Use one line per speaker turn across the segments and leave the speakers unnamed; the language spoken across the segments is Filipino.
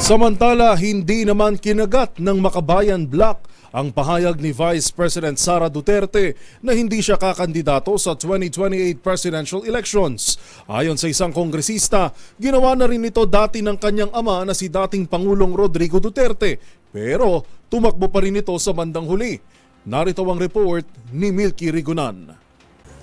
Samantala, hindi naman kinagat ng Makabayan Bloc ang pahayag ni Vice President Sara Duterte na hindi siya kakandidato sa 2028 presidential elections. Ayon sa isang kongresista, ginawa na rin ito dati ng kanyang ama na si dating Pangulong Rodrigo Duterte, pero tumakbo pa rin ito sa bandang huli. Narito ang report ni Milky Rigunan.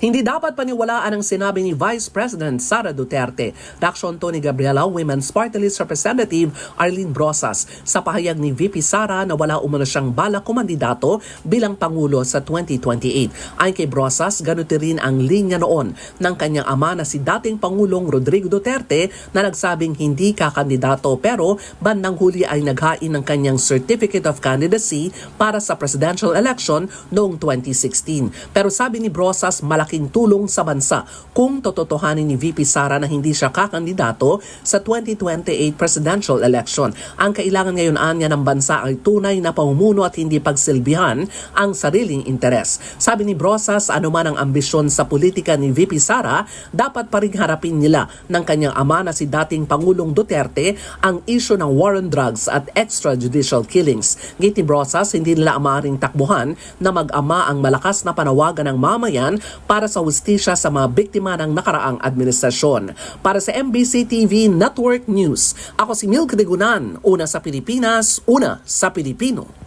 Hindi dapat paniwalaan ang sinabi ni Vice President Sara Duterte. Reaksyon to ni Gabriela Women's Party List Representative Arlene Brosas sa pahayag ni VP Sara na wala umano siyang balak kumandidato bilang Pangulo sa 2028. Ayon kay Brosas, ganito rin ang linya noon ng kanyang ama na si dating Pangulong Rodrigo Duterte na nagsabing hindi kakandidato pero bandang huli ay naghain ng kanyang Certificate of Candidacy para sa presidential election noong 2016. Pero sabi ni Brosas, malaking tulong sa bansa kung tototohanin ni VP Sara na hindi siya kakandidato sa 2028 presidential election. Ang kailangan ngayon anya ng bansa ay tunay na pamumuno at hindi pagsilbihan ang sariling interes. Sabi ni Brosas, anuman ang ambisyon sa politika ni VP Sara, dapat pa rin harapin nila ng kanyang ama na si dating Pangulong Duterte ang issue ng war on drugs at extrajudicial killings. Gate ni Brosas, hindi nila maaaring takbuhan na mag-ama ang malakas na panawagan ng mamayan para sa hustisya sa mga biktima ng nakaraang administrasyon. Para sa MBC TV Network News, ako si Milky Rigunan, una sa Pilipinas, una sa Pilipino.